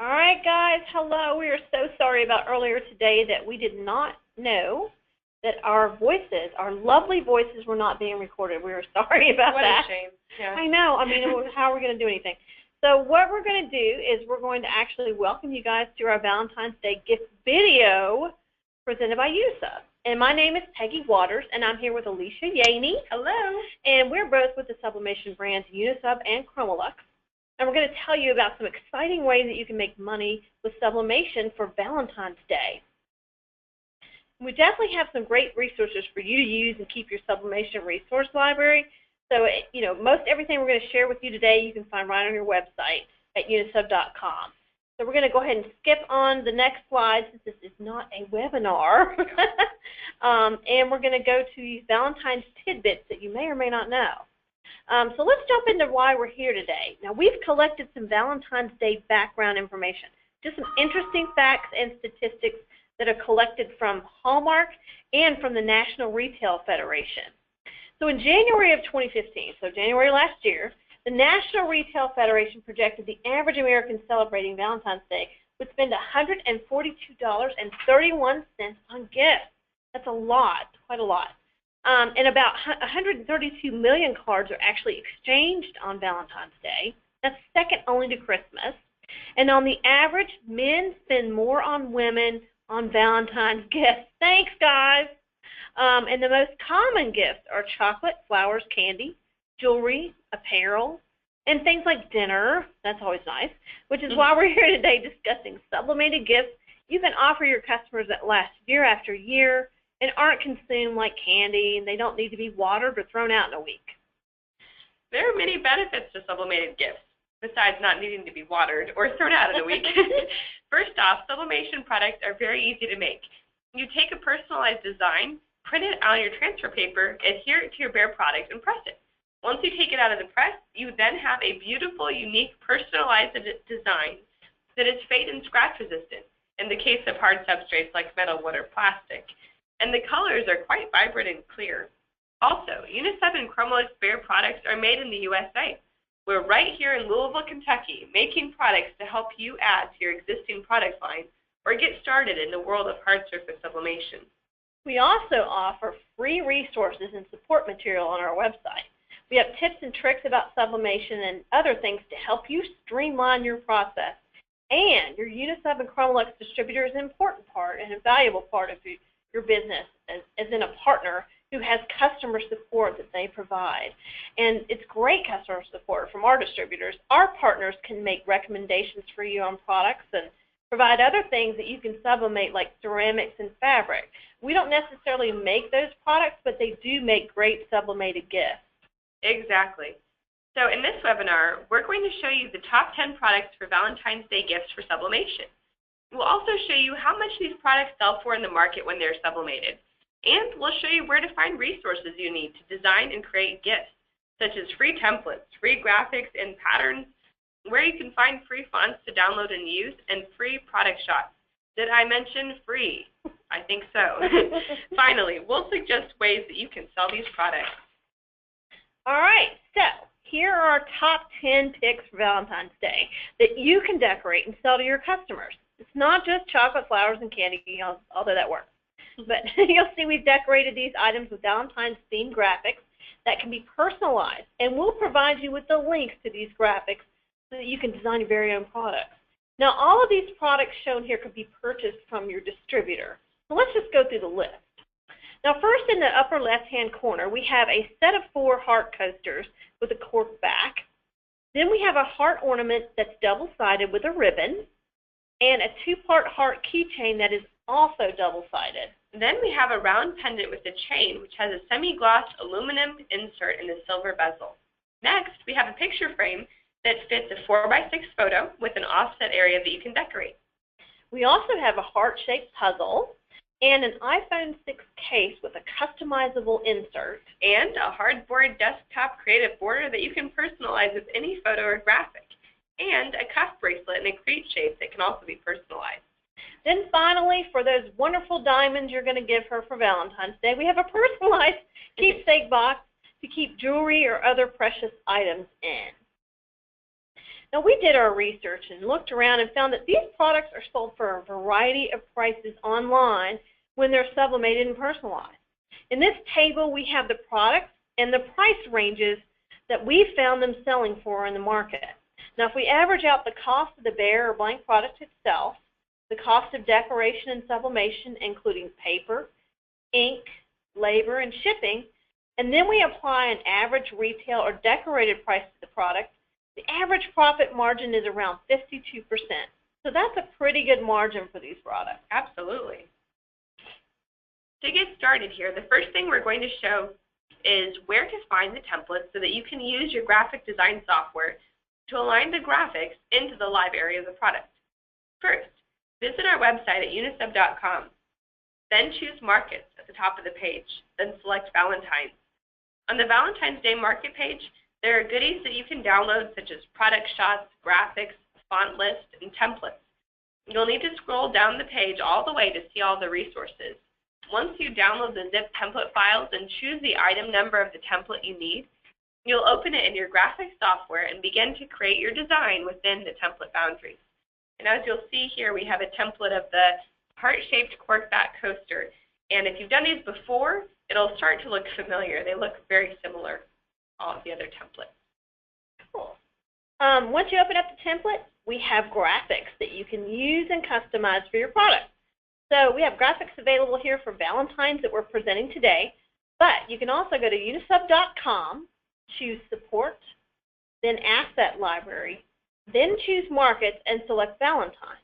All right, guys, hello. We are so sorry about earlier today that we did not know that our voices, our lovely voices, were not being recorded. We are sorry about that. What a shame. Yeah. I know. I mean, how are we going to do anything? So what we're going to do is we're going to actually welcome you guys to our Valentine's Day gift video presented by Unisub. And my name is Peggy Waters, and I'm here with Alicia Yaney. Hello. And we're both with the sublimation brands Unisub and Chromolux. And we're going to tell you about some exciting ways that you can make money with sublimation for Valentine's Day. We definitely have some great resources for you to use and keep your sublimation resource library. So, most everything we're going to share with you today you can find right on your website at unisub.com. So we're going to go ahead and skip on the next slide since this is not a webinar. And we're going to go to these Valentine's tidbits that you may or may not know. So let's jump into why we're here today. Now, we've collected some Valentine's Day background information, just some interesting facts and statistics that are collected from Hallmark and from the National Retail Federation. So in January of 2015, so January last year, the National Retail Federation projected the average American celebrating Valentine's Day would spend $142.31 on gifts. That's a lot, quite a lot. And about 132 million cards are actually exchanged on Valentine's Day. That's second only to Christmas. And on the average, men spend more on women on Valentine's gifts. Thanks, guys. And the most common gifts are chocolate, flowers, candy, jewelry, apparel, and things like dinner. That's always nice, which is why we're here today discussing sublimated gifts you can offer your customers that last year after year and aren't consumed like candy, and they don't need to be watered or thrown out in a week. There are many benefits to sublimated gifts, besides not needing to be watered or thrown out in a week. First off, sublimation products are very easy to make. You take a personalized design, print it on your transfer paper, adhere it to your bare product, and press it. Once you take it out of the press, you then have a beautiful, unique, personalized design that is fade and scratch resistant in the case of hard substrates like metal, wood, or plastic. And the colors are quite vibrant and clear. Also, Unisub and Chromolux bare products are made in the USA. We're right here in Louisville, Kentucky, making products to help you add to your existing product line or get started in the world of hard surface sublimation. We also offer free resources and support material on our website. We have tips and tricks about sublimation and other things to help you streamline your process. And your Unisub and Chromolux distributor is an important part and a valuable part of your business as in a partner who has customer support that they provide. And it's great customer support from our distributors. Our partners can make recommendations for you on products and provide other things that you can sublimate like ceramics and fabric. We don't necessarily make those products, but they do make great sublimated gifts. Exactly. So in this webinar, we're going to show you the top 10 products for Valentine's Day gifts for sublimation. We'll also show you how much these products sell for in the market when they're sublimated. And we'll show you where to find resources you need to design and create gifts, such as free templates, free graphics and patterns, where you can find free fonts to download and use, and free product shots. Did I mention free? I think so. Finally, we'll suggest ways that you can sell these products. All right, so here are our top 10 picks for Valentine's Day that you can decorate and sell to your customers. It's not just chocolate, flowers, and candy, although that works. But you'll see we've decorated these items with Valentine's themed graphics that can be personalized, and we'll provide you with the links to these graphics so that you can design your very own products. Now, all of these products shown here could be purchased from your distributor. So let's just go through the list. Now, first in the upper left-hand corner, we have a set of 4 heart coasters with a cork back. Then we have a heart ornament that's double-sided with a ribbon, and a 2-part heart keychain that is also double-sided. Then we have a round pendant with a chain, which has a semi-gloss aluminum insert in the silver bezel. Next, we have a picture frame that fits a 4x6 photo with an offset area that you can decorate. We also have a heart-shaped puzzle and an iPhone 6 case with a customizable insert. And a hardboard desktop creative border that you can personalize with any photo or graphic. And a cuff bracelet in a crate shape that can also be personalized. Then finally, for those wonderful diamonds you're going to give her for Valentine's Day, we have a personalized keepsake box to keep jewelry or other precious items in. Now, we did our research and looked around and found that these products are sold for a variety of prices online when they're sublimated and personalized. In this table, we have the products and the price ranges that we found them selling for in the market. Now, if we average out the cost of the bare or blank product itself, the cost of decoration and sublimation, including paper, ink, labor, and shipping, and then we apply an average retail or decorated price to the product, the average profit margin is around 52%. So that's a pretty good margin for these products. Absolutely. To get started here, the first thing we're going to show is where to find the templates so that you can use your graphic design software to align the graphics into the live area of the product. First, visit our website at unisub.com. Then choose Markets at the top of the page. Then select Valentine's. On the Valentine's Day Market page, there are goodies that you can download such as product shots, graphics, font list, and templates. You'll need to scroll down the page all the way to see all the resources. Once you download the zip template files and choose the item number of the template you need, you'll open it in your graphic software and begin to create your design within the template boundaries. And as you'll see here, we have a template of the heart-shaped cork back coaster. And if you've done these before, it'll start to look familiar. They look very similar to all of the other templates. Cool. Once you open up the template, we have graphics that you can use and customize for your product. So we have graphics available here for Valentine's that we're presenting today, but you can also go to unisub.com, choose Support, then Asset Library, then choose Markets and select Valentine.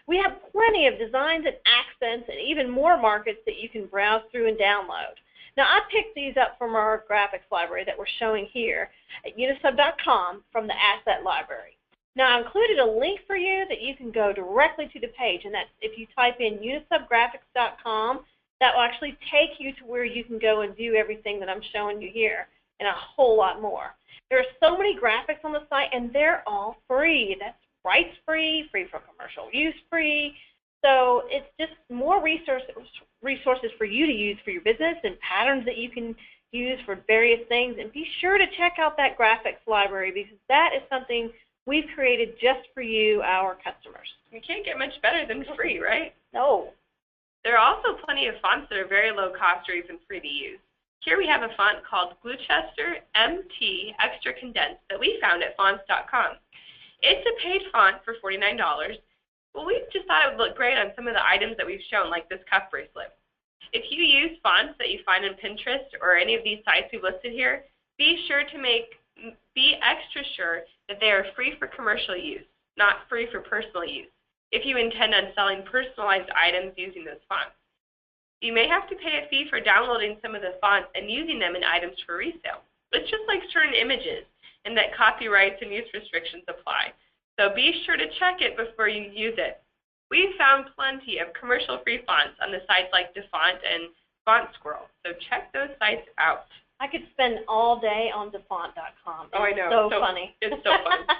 We have plenty of designs and accents and even more markets that you can browse through and download. Now, I picked these up from our graphics library that we're showing here at unisub.com from the Asset Library. Now, I included a link for you that you can go directly to the page, and that's if you type in unisubgraphics.com, that will actually take you to where you can go and view everything that I'm showing you here and a whole lot more. There are so many graphics on the site, and they're all free. That's rights-free, free for commercial use free. So it's just more resources for you to use for your business and patterns that you can use for various things. And be sure to check out that graphics library because that is something we've created just for you, our customers. You can't get much better than free, right? No. There are also plenty of fonts that are very low cost or even free to use. Here we have a font called Gloucester MT Extra Condensed that we found at fonts.com. It's a paid font for $49. Well, we just thought it would look great on some of the items that we've shown, like this cuff bracelet. If you use fonts that you find on Pinterest or any of these sites we've listed here, be extra sure that they are free for commercial use, not free for personal use, if you intend on selling personalized items using those fonts. You may have to pay a fee for downloading some of the fonts and using them in items for resale. It's just like certain images, and that copyrights and use restrictions apply. So be sure to check it before you use it. We've found plenty of commercial-free fonts on the sites like DaFont and Font Squirrel, so check those sites out. I could spend all day on DaFont.com. Oh, I know. So funny. It's so fun.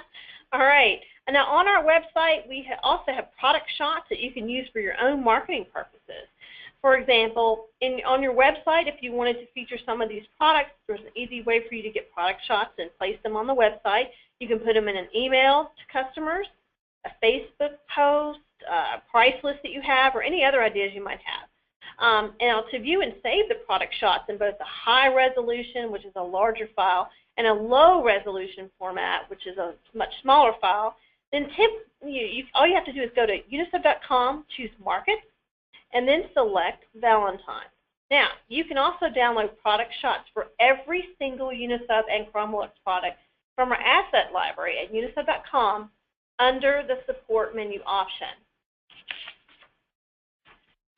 All right. And now on our website, we also have product shots that you can use for your own marketing purposes. For example, on your website, if you wanted to feature some of these products, there's an easy way for you to get product shots and place them on the website. You can put them in an email to customers, a Facebook post, a price list that you have, or any other ideas you might have. And to view and save the product shots in both a high resolution, which is a larger file, and a low resolution format, which is a much smaller file, then all you have to do is go to unisub.com, choose Markets, and then select Valentine. Now, you can also download product shots for every single Unisub and Chromolux product from our asset library at unisub.com under the support menu option.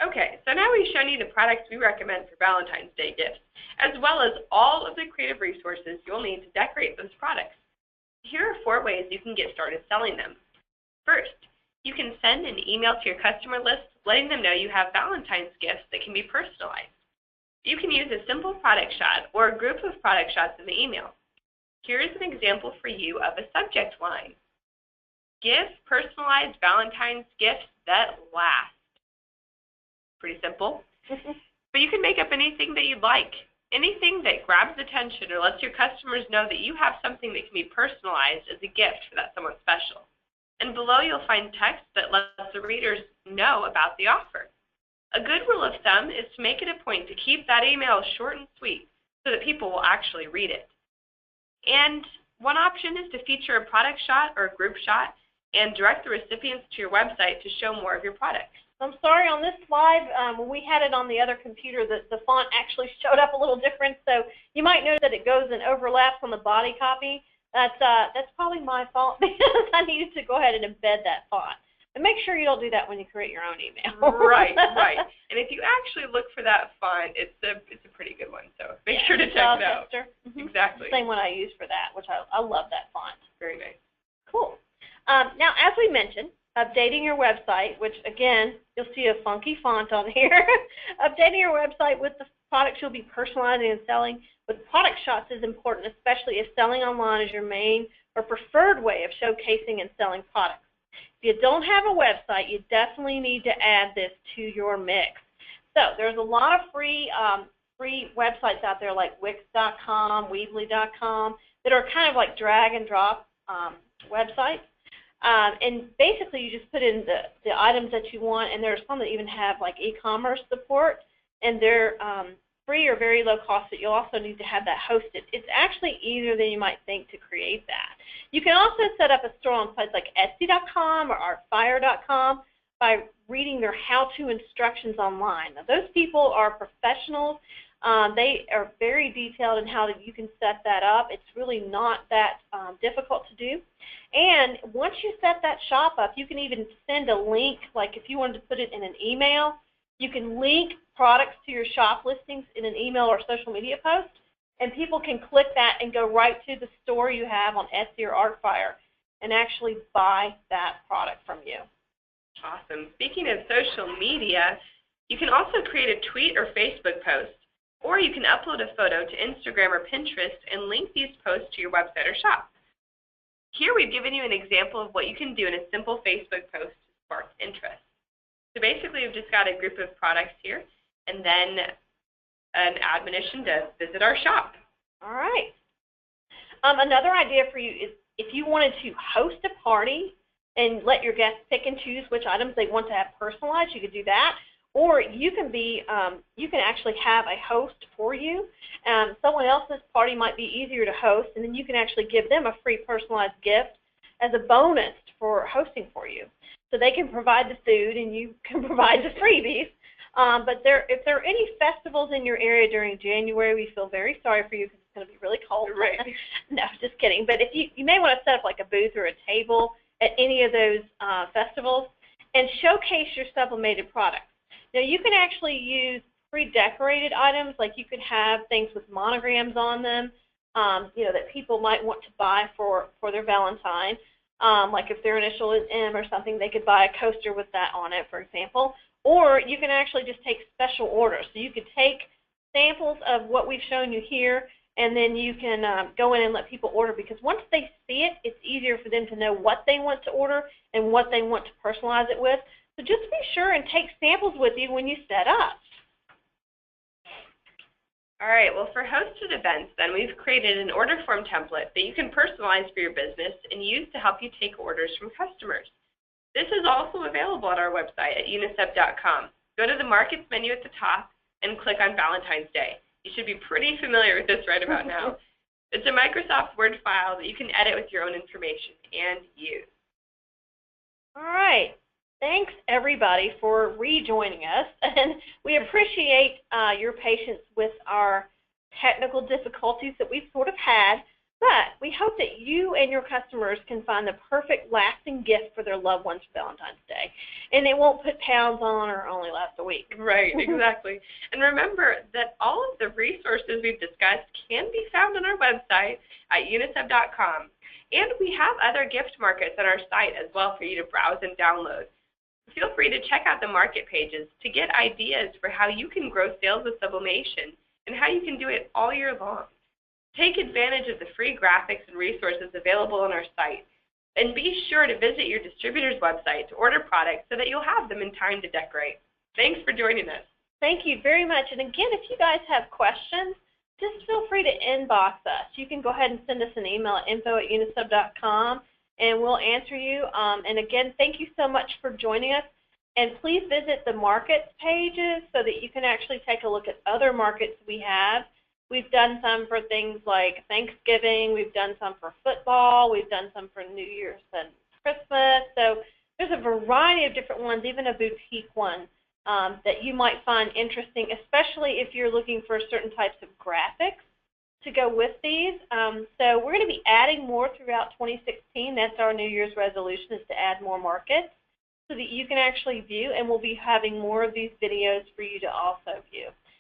Okay, so now we've shown you the products we recommend for Valentine's Day gifts, as well as all of the creative resources you'll need to decorate those products. Here are 4 ways you can get started selling them. First, you can send an email to your customer list letting them know you have Valentine's gifts that can be personalized. You can use a simple product shot or a group of product shots in the email. Here is an example for you of a subject line. Give personalized Valentine's gifts that last. Pretty simple. But you can make up anything that you'd like. Anything that grabs attention or lets your customers know that you have something that can be personalized as a gift for that someone special. And below you'll find text that lets the readers know about the offer. A good rule of thumb is to make it a point to keep that email short and sweet so that people will actually read it. And one option is to feature a product shot or a group shot and direct the recipients to your website to show more of your products. I'm sorry, on this slide, when we had it on the other computer, the font actually showed up a little different, so you might notice that it goes and overlaps on the body copy. That's probably my fault because I needed to go ahead and embed that font. And make sure you don't do that when you create your own email. Right. And if you actually look for that font, it's a pretty good one, so make sure to check it out. Exactly. The same one I use for that, which I love that font. Very nice. Cool. Now, as we mentioned, updating your website, which, again, you'll see a funky font on here. Updating your website with the products you'll be personalizing and selling with product shots is important, especially if selling online is your main or preferred way of showcasing and selling products. If you don't have a website, you definitely need to add this to your mix. So there's a lot of free websites out there like Wix.com, Weebly.com that are kind of like drag and drop websites. And basically you just put in the items that you want, and there's some that even have like e-commerce support, and they're free or very low cost, but you'll also need to have that hosted. It's actually easier than you might think to create that. You can also set up a store on sites like Etsy.com or Artfire.com by reading their how-to instructions online. Now, those people are professionals. They are very detailed in how you can set that up. It's really not that difficult to do. And once you set that shop up, you can even send a link, like if you wanted to put it in an email, you can link products to your shop listings in an email or social media post, and people can click that and go right to the store you have on Etsy or Artfire and actually buy that product from you. Awesome. Speaking of social media, you can also create a tweet or Facebook post, or you can upload a photo to Instagram or Pinterest and link these posts to your website or shop. Here we've given you an example of what you can do in a simple Facebook post to spark interest. So basically we've just got a group of products here and then an admonition to visit our shop. All right. Another idea for you is if you wanted to host a party and let your guests pick and choose which items they want to have personalized, you could do that. Or you can actually have a host for you. Someone else's party might be easier to host, and then you can actually give them a free personalized gift as a bonus for hosting for you. So they can provide the food and you can provide the freebies. But if there are any festivals in your area during January, we feel very sorry for you because it's going to be really cold. Right. No, just kidding. But if you may want to set up like a booth or a table at any of those festivals and showcase your sublimated products. Now, you can actually use pre-decorated items, like you could have things with monograms on them, that people might want to buy for their Valentine. Like if their initial is M or something, they could buy a coaster with that on it, for example. Or you can actually just take special orders. So you could take samples of what we've shown you here, and then you can go in and let people order, because once they see it, it's easier for them to know what they want to order and what they want to personalize it with. So just be sure and take samples with you when you set up. All right, well, for hosted events, then, we've created an order form template that you can personalize for your business and use to help you take orders from customers. This is also available on our website at unisub.com. Go to the Markets menu at the top and click on Valentine's Day. You should be pretty familiar with this right about now. It's a Microsoft Word file that you can edit with your own information and use. All right. Thanks, everybody, for rejoining us, and we appreciate your patience with our technical difficulties that we've sort of had, but we hope that you and your customers can find the perfect lasting gift for their loved ones for Valentine's Day, and it won't put pounds on or only last a week. Right, exactly. And remember that all of the resources we've discussed can be found on our website at unisub.com, and we have other gift markets on our site as well for you to browse and download. Feel free to check out the market pages to get ideas for how you can grow sales with sublimation and how you can do it all year long. Take advantage of the free graphics and resources available on our site, and be sure to visit your distributor's website to order products so that you'll have them in time to decorate. Thanks for joining us. Thank you very much. And again, if you guys have questions, just feel free to inbox us. You can go ahead and send us an email at info@unisub.com, and we'll answer you. And again, thank you so much for joining us. And please visit the markets pages so that you can actually take a look at other markets we have. We've done some for things like Thanksgiving. We've done some for football. We've done some for New Year's and Christmas. So there's a variety of different ones, even a boutique one, that you might find interesting, especially if you're looking for certain types of graphics to go with these. So we're going to be adding more throughout 2016. That's our New Year's resolution, is to add more markets so that you can actually view, and we'll be having more of these videos for you to also view.